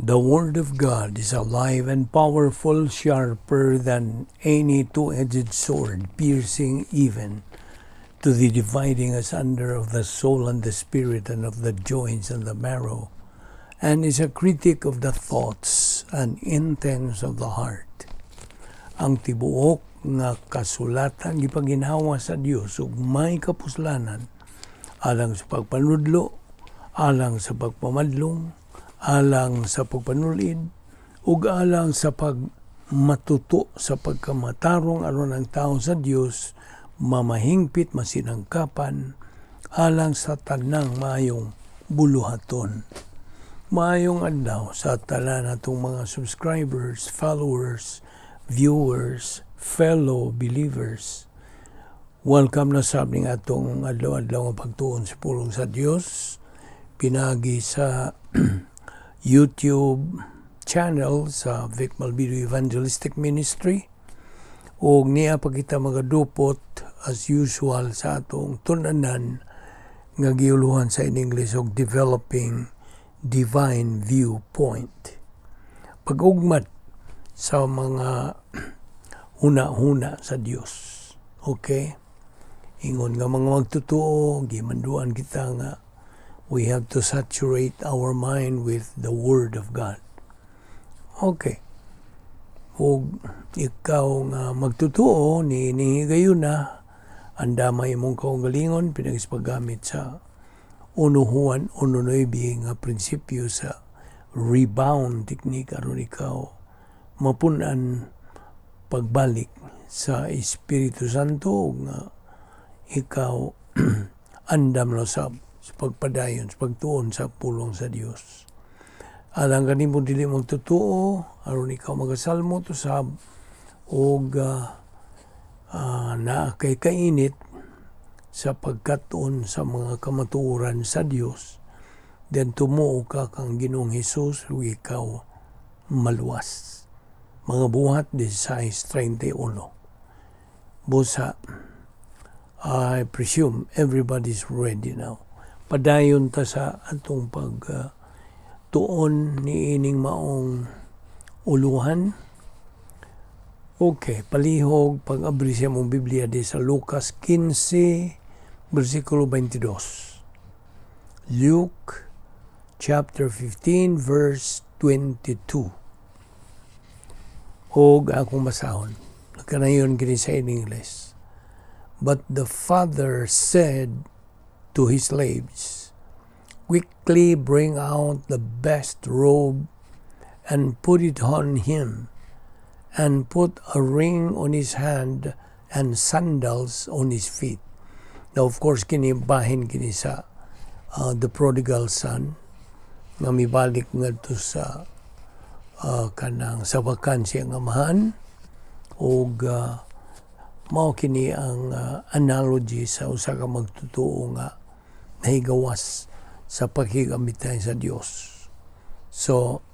The Word of God is alive and powerful, sharper than any two-edged sword, piercing even to the dividing asunder of the soul and the spirit and of the joints and the marrow, and is a critic of the thoughts and intents of the heart. Ang tibuok nga kasulatan gipaginawa sa Dios ug may kapuslanan alang sa pagpanudlo, alang sa pagpamadlong, alang sa pagpanulid, ug alang sa pagmatuto sa pagkamatarong aron ang tao sa Dios mamahingpit masinangkapan alang sa tanang maayong buluhaton. Maayong adlaw sa tanan natong mga subscribers, followers, viewers, fellow believers. Welcome na sa aming atong adlaw-adlaw nga pagtuon sa pulong sa Dios pinagi sa YouTube channel sa Balbido Evangelistic Ministry. O niya pa kita magadupot as usual sa atong tunanan nga giuluhan sa in English og Developing Divine Viewpoint. Pag-ugmat sa mga huna-huna sa Dios. Okay? Ingon nga mga magtutuo, gimanduan kita nga we have to saturate our mind with the Word of God. Okay. O ikaw nga magtutuo, ni gayon na, ang damay mong kaugalingon, pinag-ispagamit sa unuhuan, ununoybi nga prinsipyo sa rebound technique, aron ikaw mapunan pagbalik sa Espiritu Santo, nga ikaw andam lo sa pagpadayon, sa pagtuon sa pulong sa Dios. Alang kanimo dili magtutuo, aron ikaw magasalmo to sab og na kay kainit sa pagkatuon sa mga kamatuoran sa Dios, then tumuo ka kang Ginoong Hesus ug ikaw maluwas. Mga buhat 16:31. Busa, I presume everybody's ready now. Padayon ta sa atong tuon ni ining maong uluhan. Okay, palihog pag-abri sa mong Biblia di sa Lucas 15, versikulo 22. Luke chapter 15, verse 22. Og akong basahon. Nakanayon gini sa in English. But the father said to his slaves, "Quickly bring out the best robe and put it on him, and put a ring on his hand and sandals on his feet." Now, of course, kinibahin kini sa the prodigal son nga mibalik ngadto sa kanang sa vakansya nga amahan, og mao kini ang analogy sa usa ka magtutuo nga nahigawas sa paghigamit sa Dios. So,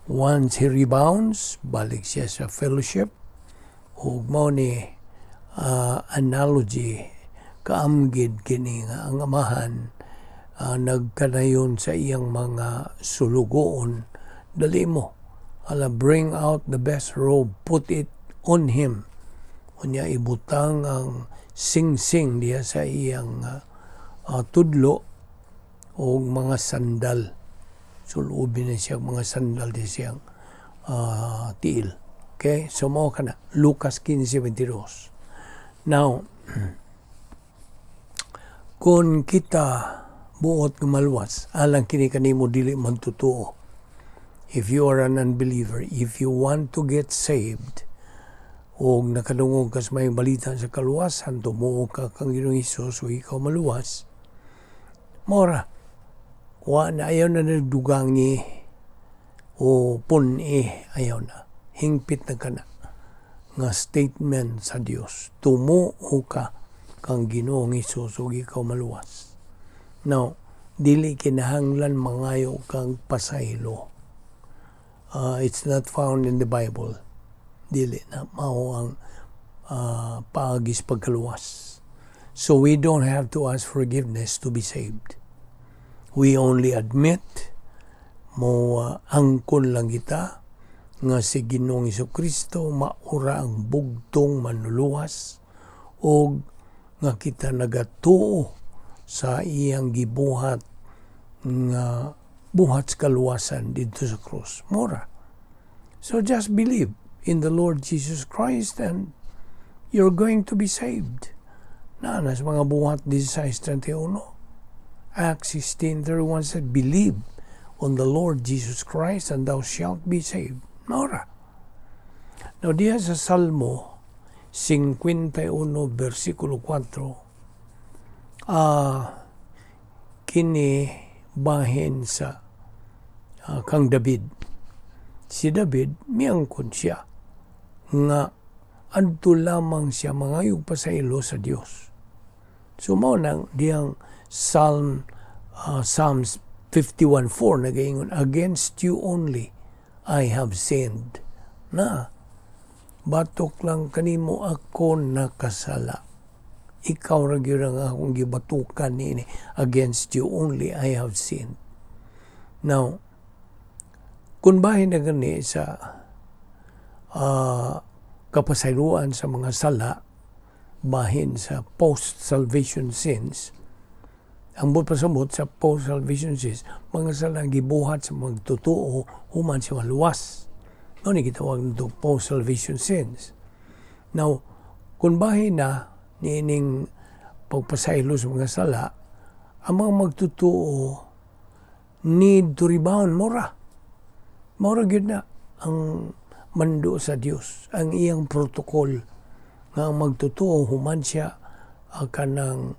once he rebounds, balik siya sa fellowship. Ug mao ni analogy kaamgid kini nga ang amahan nagkanayon sa iyang mga sulugoon, dali mo, bring out the best robe, put it on him. Unya ibutang ang sing-sing diya sa iyang tudlo o mga sandal. Sulubin na siya mga sandal di siyang tiil. Okay? So, mao ka na. Lucas 15:22. Now, kung kita buot ng malwas, alang kini kanimo dili magtutuo. If you are an unbeliever, if you want to get saved, o nakadungog ka sa may balita sa kaluwasan, tumuo ka kang Ginoong Hesus o ikaw maluwas, mora, na ayaw na nagdugangi o puni, ayaw na. Hingpit na ka na nga statement sa Dios. Tumuo ka kang Ginoong Hesus o ikaw maluwas. Now, dili kinahanglan mangayo kang pasaylo. It's not found in the Bible. Dili na mao ang paagis pagkaluwas. So we don't have to ask forgiveness to be saved. We only admit mo angkon lang kita nga si Ginoong Jesucristo maura ang bugtong manluluwas o nga kita nagatuo sa iyang gibuhat nga buhat sa kaluwasan dito sa krus. Mora. So just believe in the Lord Jesus Christ and you're going to be saved. Na sa mga buhat 16:31. Acts 16:31 said, believe on the Lord Jesus Christ and thou shalt be saved. Mora. Now diya sa Salmo 51 versikulo 4, kini bahin sa kang David. Si David, miangkon siya nga adto lamang siya mangayog pa sa ilo sa Dios. So mao nang diyang Psalms 51:4 nagaingon, against you only I have sinned. Na batok lang kanimo ako nakasala. Ikaw ra gyud ang akong gibatukan niini. Against you only I have sinned. Now, kung bahin na gani sa kapasayloan sa mga sala, bahin sa post-salvation sins, ang pasabot sa post-salvation sins, mga sala gibuhat sa magtotoo, human sa maluwas. Ano ni gitawag nito post-salvation sins. Now, kung bahin na niining pagpasaylo sa mga sala, ang mga magtotoo need to rebound mora. Mora gyud na ang mando sa Dios, ang iyang protocol nga ang magtotoo human siya kanang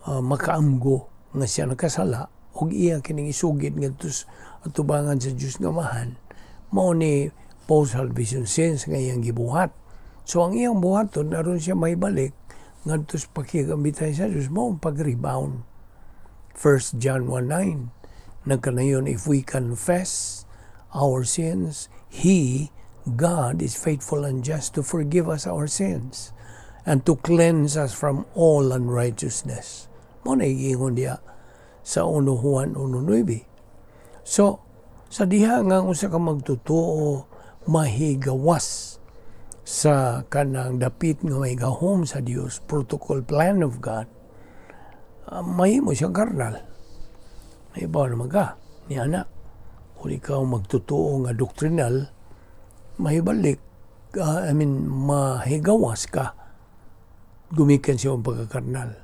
makaamgo nga siya nakasala ug iya kining isugid ngadto atubangan sa Dios nga mahan, mao ni post-salvation sins nga iyang gibuhat. So ang iyang buhaton aron siya maibalik ngadto sa pakigambitay sa Dios, mao ang pag-rebound. 1 John 1:9 nagkanayon, if we confess our sins, He, God, is faithful and just to forgive us our sins and to cleanse us from all unrighteousness. Mo na iingon diya sa 1 Juan 1:9. So, sa diha nga usa ka magtotoo mahigawas sa kanang dapit nga may gahom sa Dios, protocol plan of God, mahimo siyang karnal. Ibaw naman ka, niya na. Kung ikaw magtotoo nga doctrinal, mahibalik, mahigawas ka, gumikan siya ang pagkakarnal.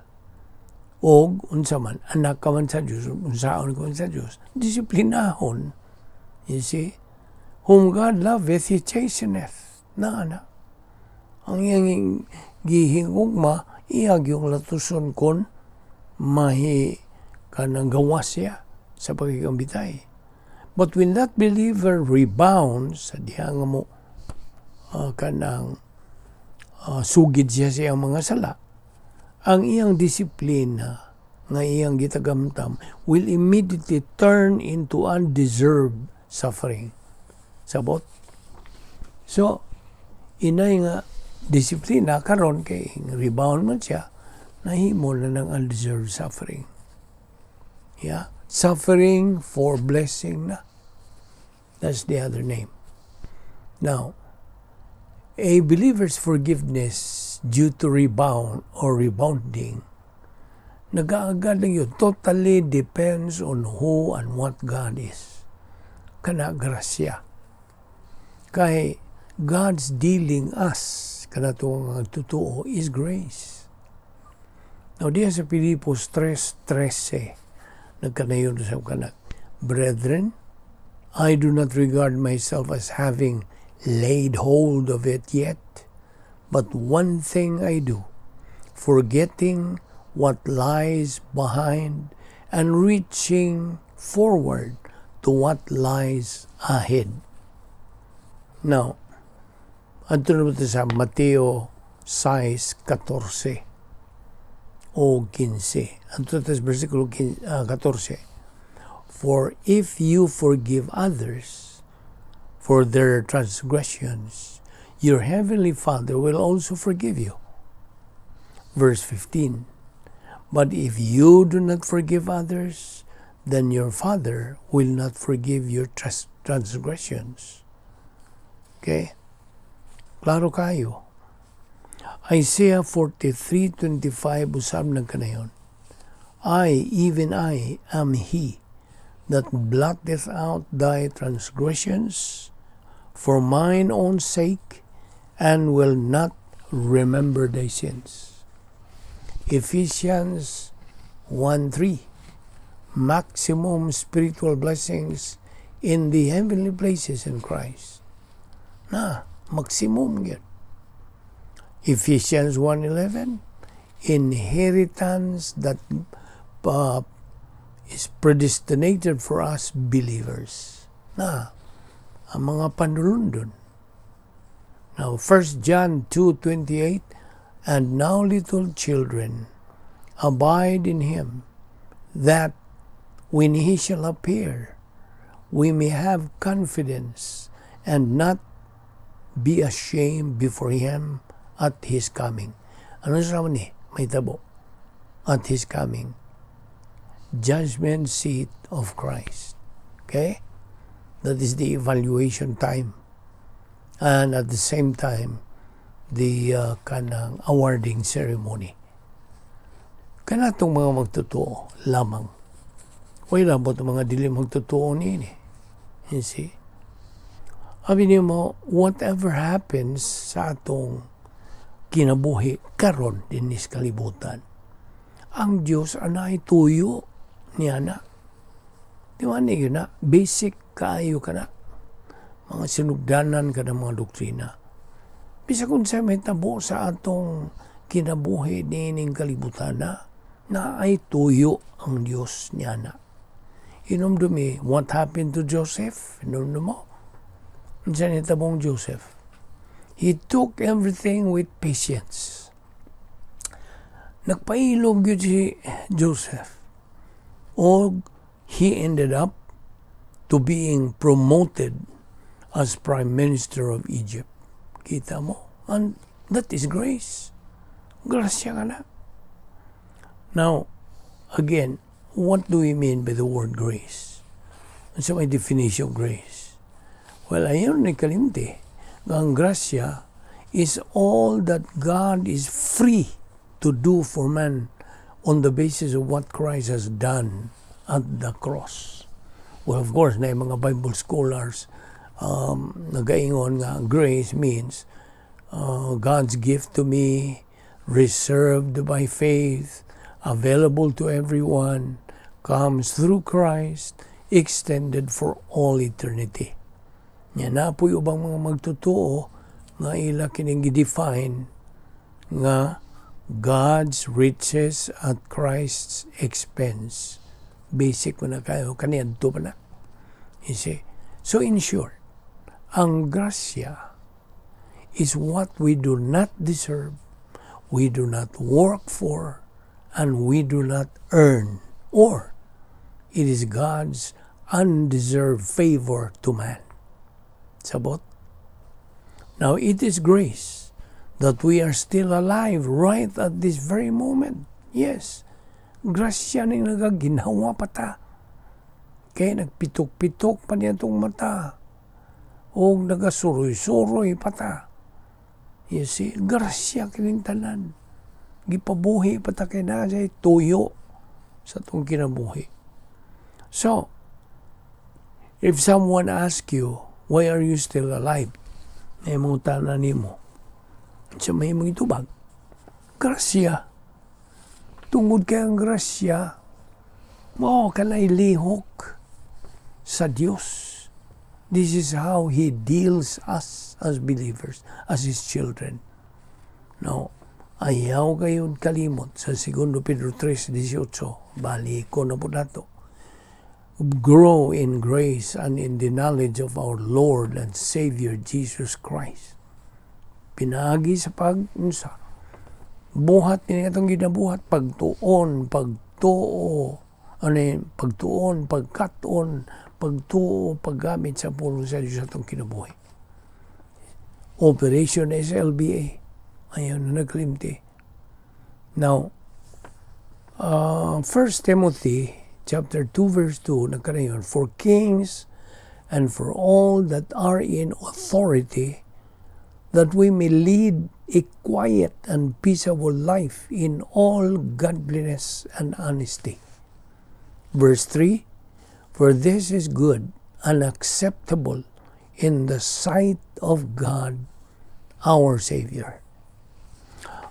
O, unsa man, anak ka man sa Diyos, unsaon ka man sa Diyos, disiplinahon. You see? Whom God loveth, He chasteneth. Na. Ang iyang gihingugma, iyag yung latuson kon mahi kanang gawas siya sa pagkikambitay. But when that believer rebounds, sa diha nga mo kanang sugid siya sa iyang mga sala, ang iyang disiplina nga iyang gitagamtam will immediately turn into undeserved suffering. Sabot? So, inay nga disiplina karon kay rebound man siya, nahimo na ng undeserved suffering. Yeah? Suffering for blessing na. That's the other name. Now, a believer's forgiveness due to rebound or rebounding, nag-aagad lang yun. Totally depends on who and what God is. Kana grasya. Kay God's dealing us, kanatong ang totoo, is grace. Now, diya sa Pilipos 3:13, nagkanayon sa kanak, brethren, I do not regard myself as having laid hold of it yet, but one thing I do, forgetting what lies behind and reaching forward to what lies ahead. Now, adto na sa Mateo 6:14 o 15. Adto sa versikulo 14. For if you forgive others for their transgressions, your heavenly Father will also forgive you. Verse 15. But if you do not forgive others then your Father will not forgive your transgressions. Okay? Klaro kayo. Isaiah 43:25 usab na kanayon. Even I am He that blotteth out thy transgressions for mine own sake, and will not remember thy sins. Ephesians 1:3, maximum spiritual blessings in the heavenly places in Christ. Maximum yun. Ephesians 1:11, inheritance that is predestinated for us believers. Ang mga panulundon. Now, 1 John 2:28, and now little children, abide in Him, that when He shall appear, we may have confidence and not be ashamed before Him at His coming. Ano sa ni? May tabo. At His coming. Judgment seat of Christ. Okay? That is the evaluation time. And at the same time, the kanang awarding ceremony. Kanatong mga magtotoo lamang. Wala ba itong mga dili magtotoo ni? You see? Sabi niyo mo, whatever happens sa atong kinabuhi karon din is kalibutan, ang Diyos anay tuyo niya na. Di ba niyo na? Basic kaayo ka na. Mga sinugdanan ka ng mga doktrina. Bisa kung sa may tabo sa atong kinabuhi nining kalibutan na ay tuyo ang Diyos niya na. Inumdumi, what happened to Joseph? Inumdumi mo? Diyan itabong Joseph. He took everything with patience. Nagpailog yun si Joseph. O he ended up to being promoted as Prime Minister of Egypt. Kita mo? And that is grace. Grasya ka na. Now, again, what do we mean by the word grace? Ano sa may definition of grace? Well, ayun ni kalimti. Ang grasya is all that God is free to do for man on the basis of what Christ has done at the cross. Well, of course, na yung mga Bible scholars nagaingon nga grace means God's gift to me, reserved by faith, available to everyone, comes through Christ, extended for all eternity. Yan na po yung mga magtotoo nga ila kining define nga God's riches at Christ's expense. Basic mo na kayo, kaniyadto pa na. You see? So in short, ang grasya is what we do not deserve, we do not work for, and we do not earn, or it is God's undeserved favor to man. Sabot? Now, it is grace that we are still alive right at this very moment. Yes, grasya ning nagaginawa pa ta. Kaya nagpitok-pitok pa niya itong mata. O nagasuroy-suroy pa ta. You see, grasya kining tanan. Gipabuhi pa ta kay na siya tuyo sa itong kinabuhi. So, if someone asks you, why are you still alive? May mga tanan mo. Sa may mga itubag. Grasya. Tungod kay ang grasya, kanay lihok sa Diyos. This is how He deals us as believers, as His children. Now, ayaw kayo kalimot sa 2 Pedro 3:18. Bali ko na po nato. Grow in grace and in the knowledge of our Lord and Savior Jesus Christ. Pinagi sa pag-unsa. Buhat niya itong ginabuhat. Pagtuon, pagtuo. Pagtuon, pagkatuon, pagtuo, paggamit sa pulong sa Diyos itong kinabuhi. Operation SLBA. Ayaw na naglimti. Now, 1 Timothy chapter 2 verse 2 nagkarayon, for kings and for all that are in authority, that we may lead a quiet and peaceable life in all godliness and honesty. Verse 3, for this is good and acceptable in the sight of God, our Savior.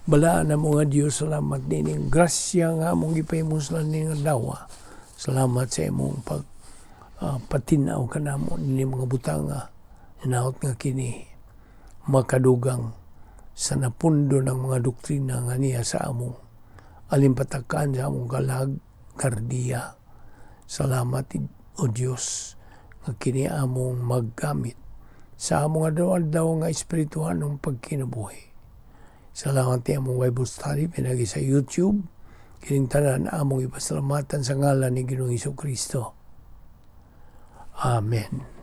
Balaan na mga Diyos, salamat nining grasya nga mong ipahimos lang ning dawa. Salamat sa imong patinaw ka namo ni mga butanga inaot nga kini makadugang sa napundo ng mga doktrina nga niya sa among alimpatakan sa among kalag kardiya. Salamat o Diyos nga kini among maggamit sa among adlaw nga espirituhan ng pagkinabuhi. Salamat ti among Bible study pinagi sa YouTube. Kining tanan among ipasalamatan sa ngalan ni Ginoong Hesukristo. Amen.